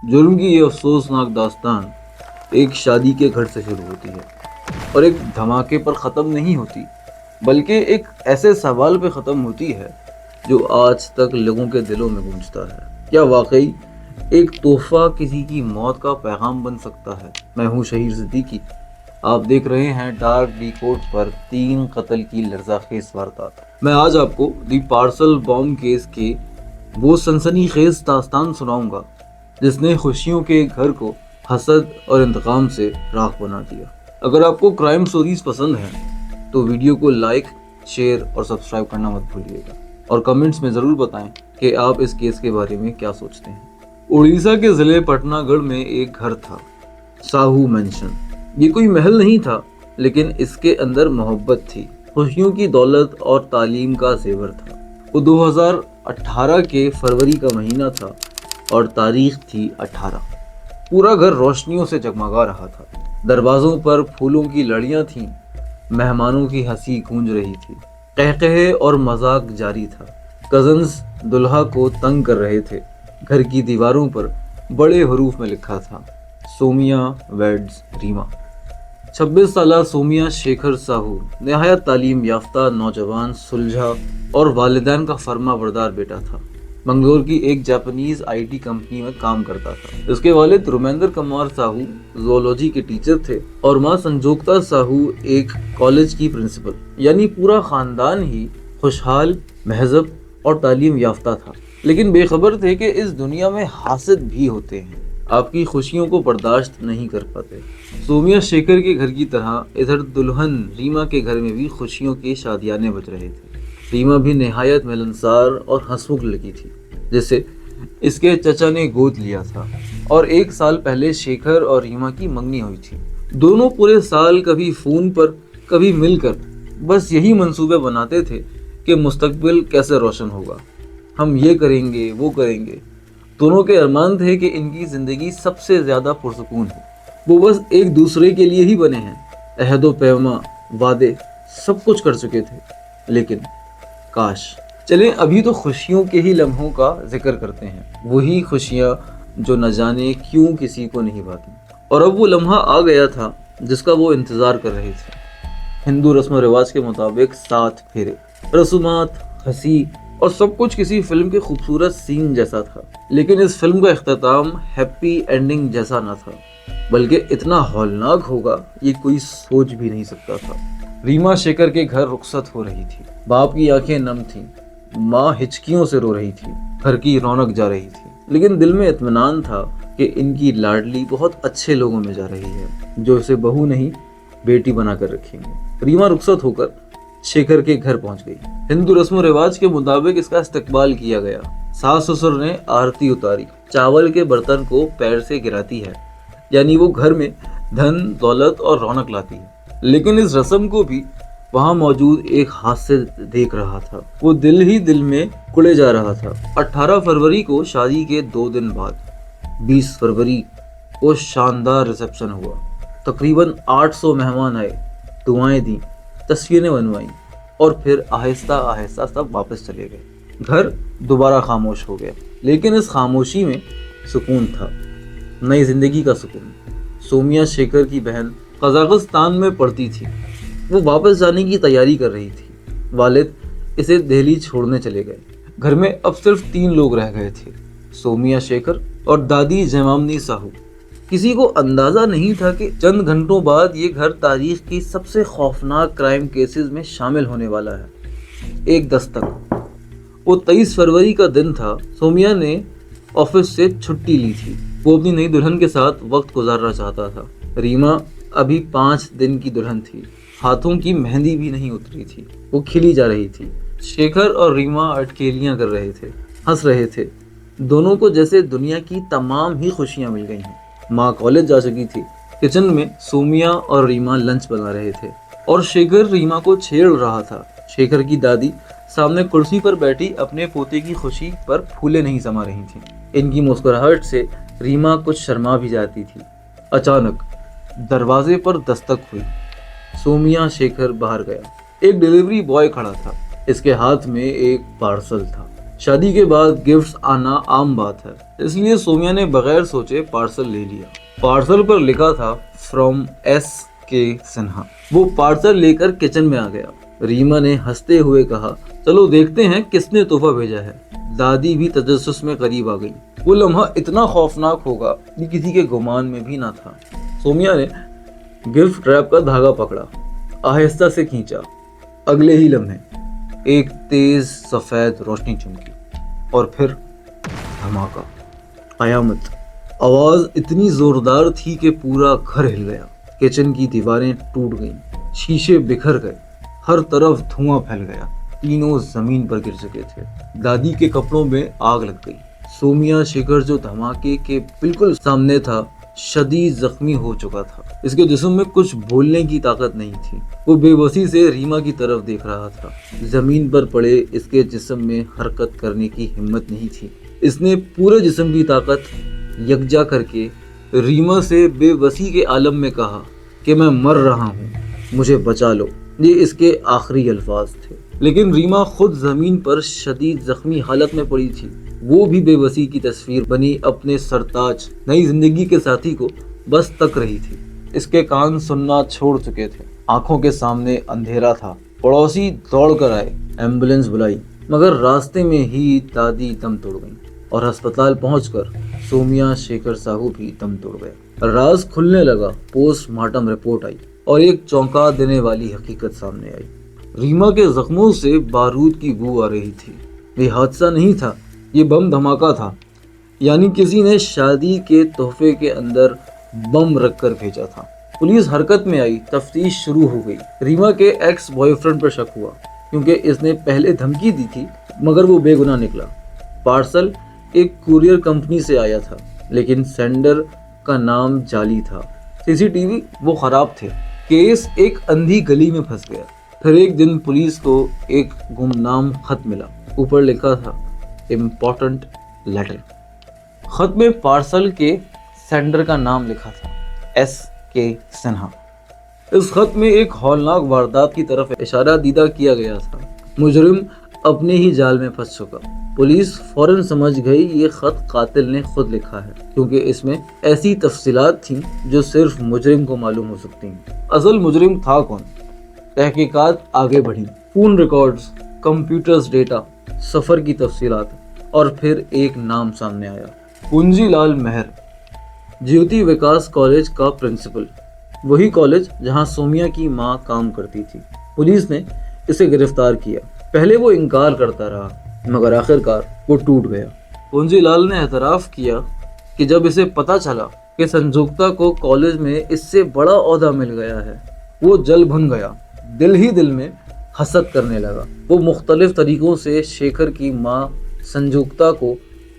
जुर्म की ये अफसोसनाक दास्तान एक शादी के घर से शुरू होती है और एक धमाके पर ख़त्म नहीं होती, बल्कि एक ऐसे सवाल पे ख़त्म होती है जो आज तक लोगों के दिलों में गूंजता है। क्या वाकई एक तोहफा किसी की मौत का पैगाम बन सकता है? मैं हूँ शहीर सिद्दीकी। आप देख रहे हैं डार्क डिकोड पर 3 कत्ल की लर्ज़ाखेज़ वारदात। मैं आज आपको दी पार्सल बॉम्ब केस के वो सनसनीखेज दास्तान सुनाऊंगा जिसने खुशियों के घर को हसद और इंतकाम से राख बना दिया। अगर आपको क्राइम स्टोरीज पसंद हैं तो वीडियो को लाइक, शेयर और सब्सक्राइब करना मत भूलिएगा और कमेंट्स में ज़रूर बताएं कि आप इस केस के बारे में क्या सोचते हैं। उड़ीसा के ज़िले पटनागढ़ में एक घर था, साहू मैंशन। ये कोई महल नहीं था, लेकिन इसके अंदर मोहब्बत थी, खुशियों की दौलत और तालीम का जेवर था। वो 2018 के फरवरी का महीना था और तारीख थी 18। पूरा घर रोशनियों से जगमगा रहा था। दरवाज़ों पर फूलों की लड़ियां थीं, मेहमानों की हंसी गूंज रही थी, कहकहे और मजाक जारी था। कज़न्स दुल्हा को तंग कर रहे थे। घर की दीवारों पर बड़े हरूफ में लिखा था, सोमिया वेड्स रीमा। 26 साला सोमिया शेखर साहू नहायत तालीम याफ्ता नौजवान, सुलझा और वालिदैन का फर्मा बरदार बेटा था। मंगलोर की एक जापानीज आईटी कंपनी में काम करता था। इसके वालिद रुमेंद्र कुमार साहू ज़ूलॉजी के टीचर थे और मां संजोक्ता साहू एक कॉलेज की प्रिंसिपल। यानी पूरा खानदान ही खुशहाल, महजब और तालीम याफ्ता था। लेकिन बेखबर थे कि इस दुनिया में हासिद भी होते हैं, आपकी खुशियों को बर्दाश्त नहीं कर पाते। सोमिया शेखर के घर की तरह इधर दुल्हन रीमा के घर में भी खुशियों के शादियाने बज रहे थे। रीमा भी निहायत मिलनसार और हंसमुख लगी थी, जिसे इसके चचा ने गोद लिया था और 1 साल पहले शेखर और रीमा की मंगनी हुई थी। दोनों पूरे साल कभी फ़ोन पर कभी मिलकर बस यही मंसूबे बनाते थे कि मुस्तकबिल कैसे रोशन होगा, हम ये करेंगे वो करेंगे। दोनों के अरमान थे कि इनकी ज़िंदगी सबसे ज़्यादा पुरसुकून हो। वो बस एक दूसरे के लिए ही बने हैं। अहद व पैमा, वादे सब कुछ कर चुके थे, लेकिन काश। चलें अभी तो खुशियों के ही लम्हों का जिक्र करते हैं, वही खुशियाँ जो न जाने क्यों किसी को नहीं भाती। और अब वो लम्हा आ गया था जिसका वो इंतज़ार कर रहे थे। हिंदू रस्म रिवाज के मुताबिक 7 फेरे, रसूमात, हंसी और सब कुछ किसी फिल्म के खूबसूरत सीन जैसा था। लेकिन इस फिल्म का इख्तिताम हैप्पी एंडिंग जैसा न था, बल्कि इतना हौलनाक होगा ये कोई सोच भी नहीं सकता था। रीमा शेखर के घर रुखसत हो रही थी। बाप की आंखें नम थीं, माँ हिचकियों से रो रही थी, घर की रौनक जा रही थी। लेकिन दिल में इत्मीनान था कि इनकी लाडली बहुत अच्छे लोगों में जा रही है, जो इसे बहू नहीं बेटी बनाकर रखेंगे। रीमा रुखसत होकर शेखर के घर पहुंच गई। हिंदू रस्म रिवाज के मुताबिक इसका इस्तकबाल किया गया। सास ससुर ने आरती उतारी, चावल के बर्तन को पैर से गिराती है, यानी वो घर में धन दौलत और रौनक लाती है। लेकिन इस रस्म को भी वहाँ मौजूद एक हादसे देख रहा था। वो दिल ही दिल में कुड़े जा रहा था। 18 फरवरी को शादी के 2 दिन बाद 20 फरवरी को शानदार रिसेप्शन हुआ। तकरीबन 800 मेहमान आए, दुआएं दी, तस्वीरें बनवाई और फिर आहिस्ता आहिस्ता सब वापस चले गए। घर दोबारा खामोश हो गया, लेकिन इस खामोशी में सुकून था, नई जिंदगी का सुकून। सोमिया शेखर की बहन कजाकिस्तान में पढ़ती थी। वो वापस जाने की तैयारी कर रही थी। वालिद इसे दिल्ली छोड़ने चले गए। घर में अब सिर्फ 3 लोग रह गए थे, सोमिया शेखर और दादी जयमामनी साहू। किसी को अंदाज़ा नहीं था कि चंद घंटों बाद ये घर तारीख की सबसे खौफनाक क्राइम केसेस में शामिल होने वाला है। एक दस्तक। वो 23 फरवरी का दिन था। सोमिया ने ऑफिस से छुट्टी ली थी। वो अपनी नई दुल्हन के साथ वक्त गुजारना चाहता था। रीमा अभी 5 दिन की दुल्हन थी, हाथों की मेहंदी भी नहीं उतरी थी, वो खिली जा रही थी। शेखर और रीमा अटकेलियां कर रहे थे, हंस रहे थे। दोनों को जैसे दुनिया की तमाम ही खुशियां मिल गई हैं। माँ कॉलेज जा चुकी थी। किचन में सोमिया और रीमा लंच बना रहे थे और शेखर रीमा को छेड़ रहा था। शेखर की दादी सामने कुर्सी पर बैठी अपने पोते की खुशी पर फूले नहीं समा रही थी। इनकी मुस्कुराहट से रीमा कुछ शर्मा भी जाती थी। अचानक दरवाजे पर दस्तक हुई। सोमिया शेखर बाहर गया। एक डिलीवरी बॉय खड़ा था, इसके हाथ में एक पार्सल था। شادی کے بعد گفٹس آنا عام بات ہے، اس لیے سومیا نے بغیر سوچے پارسل لے لیا۔ پارسل پر لکھا تھا فرام ایس کے سنہا۔ وہ پارسل لے کر کچن میں آ گیا۔ ریما نے ہنستے ہوئے کہا، چلو دیکھتے ہیں کس نے تحفہ بھیجا ہے۔ دادی بھی تجسس میں قریب آ گئی۔ وہ لمحہ اتنا خوفناک ہوگا کہ کسی کے گمان میں بھی نہ تھا۔ سومیا نے گفٹ ریپ کا دھاگا پکڑا، آہستہ سے کھینچا۔ اگلے ہی لمحے ایک تیز سفید روشنی چمکی اور پھر دھماکہ، قیامت۔ آواز اتنی زوردار تھی کہ پورا گھر ہل گیا۔ کچن کی دیواریں ٹوٹ گئیں، شیشے بکھر گئے، ہر طرف دھواں پھیل گیا۔ تینوں زمین پر گر چکے تھے۔ دادی کے کپڑوں میں آگ لگ گئی۔ سومیا شیکھر جو دھماکے کے بالکل سامنے تھا شدید زخمی ہو چکا تھا۔ اس کے جسم میں کچھ بولنے کی طاقت نہیں تھی۔ وہ بے بسی سے ریما کی طرف دیکھ رہا تھا۔ زمین پر پڑے اس کے جسم میں حرکت کرنے کی ہمت نہیں تھی۔ اس نے پورے جسم کی طاقت یکجا کر کے ریما سے بے بسی کے عالم میں کہا کہ میں مر رہا ہوں، مجھے بچا لو۔ یہ اس کے آخری الفاظ تھے۔ لیکن ریما خود زمین پر شدید زخمی حالت میں پڑی تھی۔ وہ بھی بے بسی کی تصویر بنی اپنے سرتاج نئی زندگی کے ساتھی کو بس تک رہی تھی۔ اس کے کان سننا چھوڑ چکے تھے، آنکھوں کے سامنے اندھیرا تھا۔ پڑوسی دوڑ کر آئے، ایمبولینس بلائی، مگر راستے میں ہی دادی دم توڑ گئیں اور ہسپتال پہنچ کر سومیا شیکھر ساہو بھی دم توڑ گئے۔ راز کھلنے لگا، پوسٹ مارٹم رپورٹ آئی اور ایک چونکا دینے والی حقیقت سامنے آئی۔ ریما کے زخموں سے بارود کی بو آ رہی تھی۔ یہ حادثہ نہیں تھا، یہ بم دھماکہ تھا، یعنی کسی نے شادی کے تحفے کے اندر بم رکھ کر بھیجا تھا۔ پولیس حرکت میں آئی، تفتیش شروع ہو گئی۔ ریما کے ایکس بوائے فرینڈ پر شک ہوا کیونکہ اس نے پہلے دھمکی دی تھی، مگر وہ بے گناہ نکلا۔ پارسل ایک کوریئر کمپنی سے آیا تھا، لیکن سینڈر کا نام جعلی تھا۔ سی سی ٹی وی وہ خراب تھے۔ کیس ایک اندھی گلی میں پھنس گیا۔ پھر ایک دن پولیس کو ایک گمنام خط ملا۔ اوپر لکھا تھا امپورٹنٹ لیٹر۔ خط میں پارسل کے سینڈر کا نام لکھا تھا، ایس کے سنہا۔ اس خط میں ایک ہولناک واردات کی طرف اشارہ دیدہ کیا گیا تھا۔ مجرم اپنے ہی جال میں پھنس چکا۔ پولیس فوراً سمجھ گئی یہ خط قاتل نے خود لکھا ہے، کیونکہ اس میں ایسی تفصیلات تھیں جو صرف مجرم کو معلوم ہو سکتی ہیں۔ اصل مجرم تھا کون؟ تحقیقات آگے بڑھیں، فون ریکارڈز، کمپیوٹرز ڈیٹا، سفر کی تفصیلات، اور پھر ایک نام سامنے آیا، پونجی لال مہر، جیوتی وکاس کالج کا پرنسپل، وہی کالج جہاں سومیا کی ماں کام کرتی تھی۔ پولیس نے اسے گرفتار کیا۔ پہلے وہ انکار کرتا رہا، مگر آخرکار وہ ٹوٹ گیا۔ پونجی لال نے اعتراف کیا کہ جب اسے پتہ چلا کہ سنجوکتا کو کالج میں اس سے بڑا عہدہ مل گیا ہے، وہ جل بھن گیا، دل ہی دل میں حسد کرنے لگا۔ وہ مختلف طریقوں سے شیکھر کی ماں سنجوکتا کو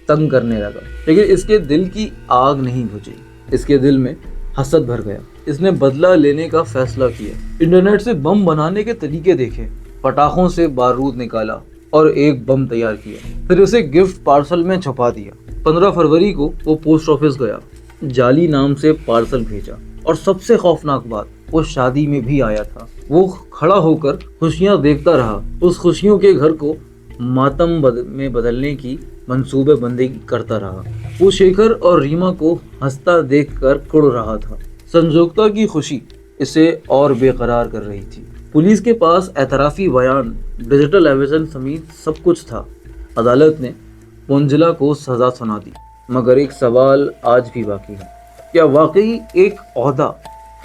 تنگ کرنے لگا، لیکن اس کے دل کی آگ نہیں بجھی۔ اس کے دل میں حسد بھر گیا۔ اس نے بدلہ لینے کا فیصلہ کیا۔ انٹرنیٹ سے بم بنانے کے طریقے دیکھے، پٹاخوں سے بارود نکالا اور ایک بم تیار کیا، پھر اسے گفٹ پارسل میں چھپا دیا۔ 15 فروری کو وہ پوسٹ آفس گیا، جعلی نام سے پارسل بھیجا، اور سب سے خوفناک بات، وہ شادی میں بھی آیا تھا۔ وہ کھڑا ہو کر خوشیاں دیکھتا رہا، اس خوشیوں کے گھر کو ماتم میں بدلنے کی منصوبے بندی کرتا رہا۔ وہ شیکھر اور ریما کو ہنستا دیکھ کر کڑ رہا تھا۔ سنجوکتا کی خوشی اسے اور بے قرار کر رہی تھی۔ پولیس کے پاس اعترافی بیان، ڈیجیٹل ایویڈنس سمیت سب کچھ تھا۔ عدالت نے پونجلا کو سزا سنا دی، مگر ایک سوال آج بھی باقی ہے، کیا واقعی ایک عہدہ،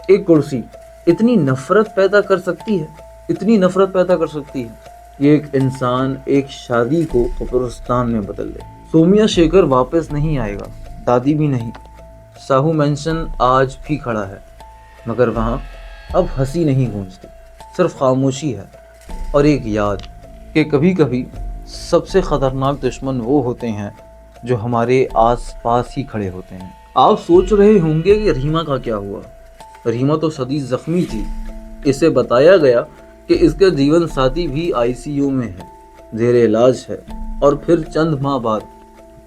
ایک کرسی اتنی نفرت پیدا کر سکتی ہے؟ اتنی نفرت پیدا کر سکتی ہے؟ یہ ایک انسان ایک شادی کو قبرستان میں بدل دے۔ سومیا شیکھر واپس نہیں آئے گا، دادی بھی نہیں۔ ساہو مینشن آج بھی کھڑا ہے، مگر وہاں اب ہنسی نہیں گونجتی، صرف خاموشی ہے اور ایک یاد کہ کبھی کبھی سب سے خطرناک دشمن وہ ہوتے ہیں جو ہمارے آس پاس ہی کھڑے ہوتے ہیں۔ آپ سوچ رہے ہوں گے کہ ریما کا کیا ہوا؟ ریما تو شدید زخمی تھی۔ اسے بتایا گیا کہ اس کا جیون ساتھی بھی آئی سی یو میں ہے، زیر علاج ہے، اور پھر چند ماہ بعد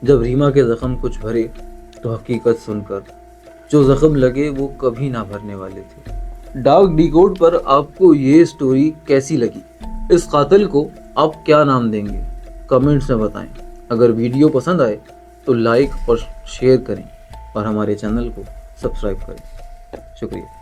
جب ریما کے زخم کچھ بھرے تو حقیقت سن کر جو زخم لگے وہ کبھی نہ بھرنے والے تھے۔ ڈاک ڈیکوڈ پر آپ کو یہ سٹوری کیسی لگی؟ اس قاتل کو آپ کیا نام دیں گے؟ کمنٹس میں بتائیں۔ اگر ویڈیو پسند آئے تو لائک اور شیئر کریں اور ہمارے چینل کو سبسکرائب کریں۔ شکریہ۔